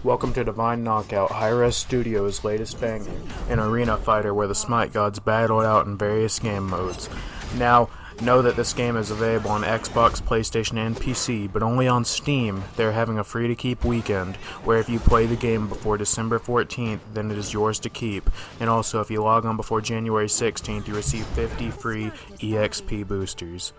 Welcome to Divine Knockout, Hi-Res Studios' latest banger, an arena fighter where the Smite gods battle it out in various game modes. Now, know that this game is available on Xbox, PlayStation, and PC, but only on Steam. They're having a free-to-keep weekend, where if you play the game before December 14th, then it is yours to keep. And also, if you log on before January 16th, you receive 50 free EXP boosters.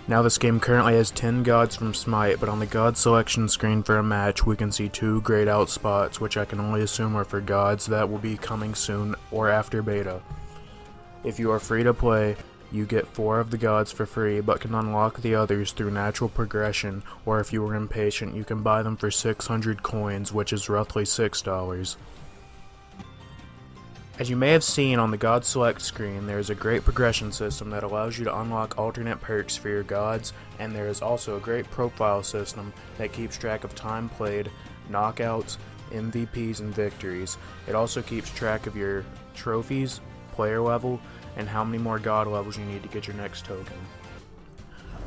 Now this game currently has 10 gods from Smite, but on the god selection screen for a match we can see 2 grayed out spots, which I can only assume are for gods that will be coming soon or after beta. If you are free to play, you get 4 of the gods for free, but can unlock the others through natural progression, or if you are impatient you can buy them for 600 coins, which is roughly $6. As you may have seen on the God Select screen, there is a great progression system that allows you to unlock alternate perks for your gods, and there is also a great profile system that keeps track of time played, knockouts, MVPs, and victories. It also keeps track of your trophies, player level, and how many more god levels you need to get your next token.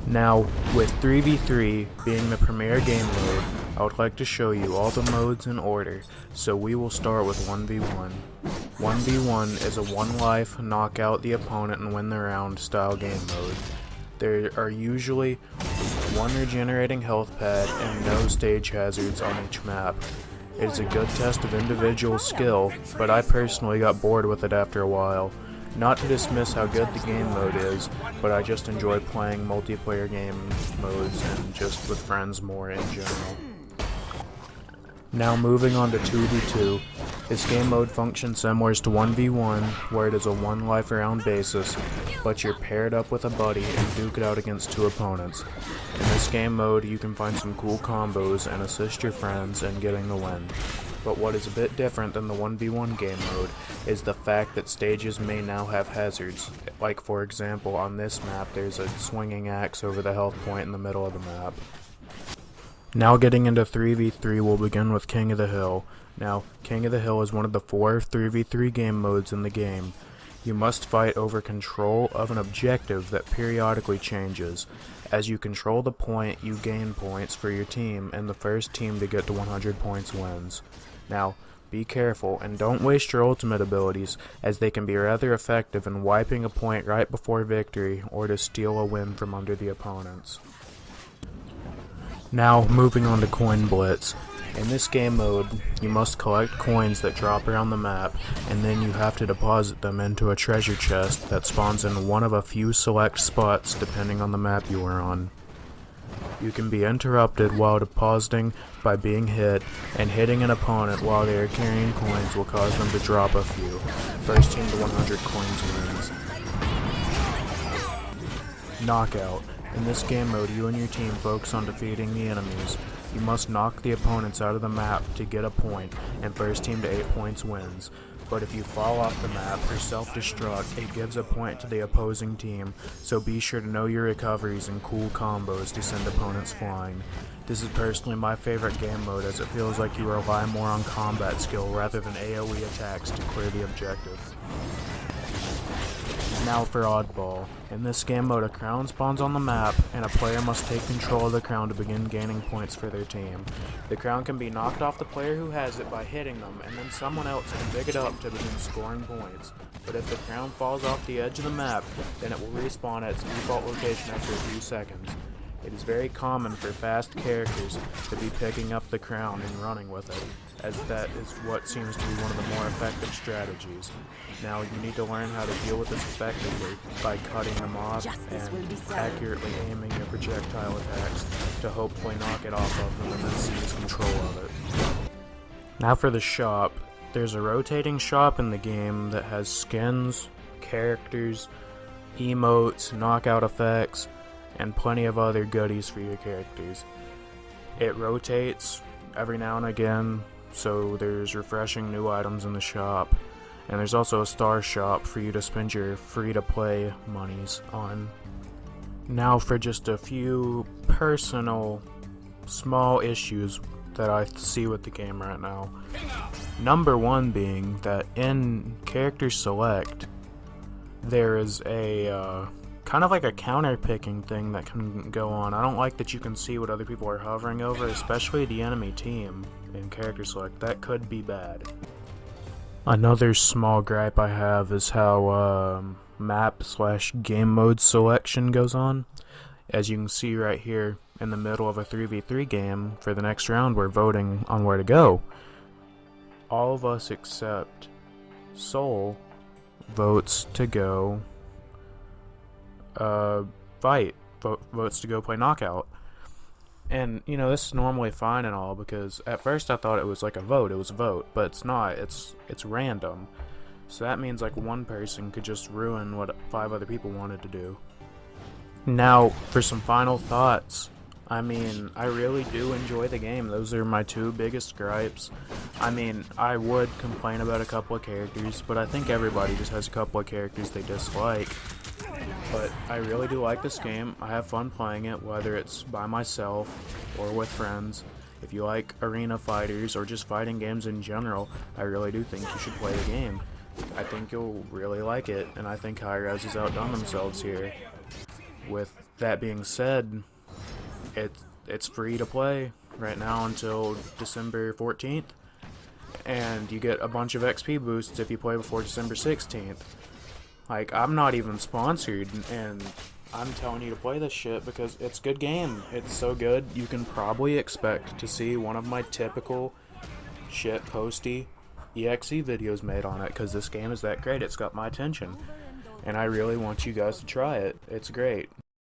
Now, with 3v3 being the premier game mode, I would like to show you all the modes in order, so we will start with 1v1. 1v1 is a one life, knock out the opponent and win the round style game mode. There are usually one regenerating health pad and no stage hazards on each map. It is a good test of individual skill, but I personally got bored with it after a while. Not to dismiss how good the game mode is, but I just enjoy playing multiplayer game modes and just with friends more in general. Now moving on to 2v2, this game mode functions similar to 1v1, where it is a one life round basis, but you're paired up with a buddy and duke it out against 2 opponents. In this game mode you can find some cool combos and assist your friends in getting the win. But what is a bit different than the 1v1 game mode is the fact that stages may now have hazards. Like for example, on this map there's a swinging axe over the health point in the middle of the map. Now getting into 3v3, we'll begin with King of the Hill. Now, King of the Hill is one of the 4 3v3 game modes in the game. You must fight over control of an objective that periodically changes. As you control the point, you gain points for your team, and the first team to get to 100 points wins. Now, be careful and don't waste your ultimate abilities, as they can be rather effective in wiping a point right before victory or to steal a win from under the opponents. Now, moving on to Coin Blitz. In this game mode, you must collect coins that drop around the map, and then you have to deposit them into a treasure chest that spawns in one of a few select spots depending on the map you are on. You can be interrupted while depositing by being hit, and hitting an opponent while they are carrying coins will cause them to drop a few. First team to 100 coins wins. Knockout. In this game mode, you and your team focus on defeating the enemies. You must knock the opponents out of the map to get a point, and first team to 8 points wins. But if you fall off the map or self-destruct, it gives a point to the opposing team, so be sure to know your recoveries and cool combos to send opponents flying. This is personally my favorite game mode, as it feels like you rely more on combat skill rather than AoE attacks to clear the objective. Now for Oddball. In this game mode, a crown spawns on the map, and a player must take control of the crown to begin gaining points for their team. The crown can be knocked off the player who has it by hitting them, and then someone else can pick it up to begin scoring points. But if the crown falls off the edge of the map, then it will respawn at its default location after a few seconds. It is very common for fast characters to be picking up the crown and running with it, as that is what seems to be one of the more effective strategies. Now you need to learn how to deal with this effectively by cutting them off and accurately aiming your projectile attacks to hopefully knock it off of them and then seize control of it. Now for the shop. There's a rotating shop in the game that has skins, characters, emotes, knockout effects, and plenty of other goodies for your characters. It rotates every now and again, so there's refreshing new items in the shop. And there's also a star shop for you to spend your free-to-play monies on. Now for just a few personal, small issues that I see with the game right now. Number 1 being that in Character Select, there is a kind of like a counter picking thing that can go on. I don't like that you can see what other people are hovering over, especially the enemy team in character select. That could be bad. Another small gripe I have is how map/game mode selection goes on. As you can see right here in the middle of a 3v3 game, for the next round we're voting on where to go. All of us except Soul votes to go fight, votes to go play knockout. And, you know, this is normally fine and all, because at first I thought it was like a vote, but it's not, it's random. So that means like one person could just ruin what 5 other people wanted to do. Now, for some final thoughts. I mean, I really do enjoy the game. Those are my 2 biggest gripes. I mean, I would complain about a couple of characters, but I think everybody just has a couple of characters they dislike. But I really do like this game. I have fun playing it, whether it's by myself or with friends. If you like arena fighters or just fighting games in general, I really do think you should play the game. I think you'll really like it, and I think Hi-Rez has outdone themselves here. With that being said, it's free to play right now until December 14th, and you get a bunch of XP boosts if you play before December 16th. Like, I'm not even sponsored, and I'm telling you to play this shit because it's a good game. It's so good, you can probably expect to see one of my typical shit posty EXE videos made on it, because this game is that great. It's got my attention, and I really want you guys to try it. It's great.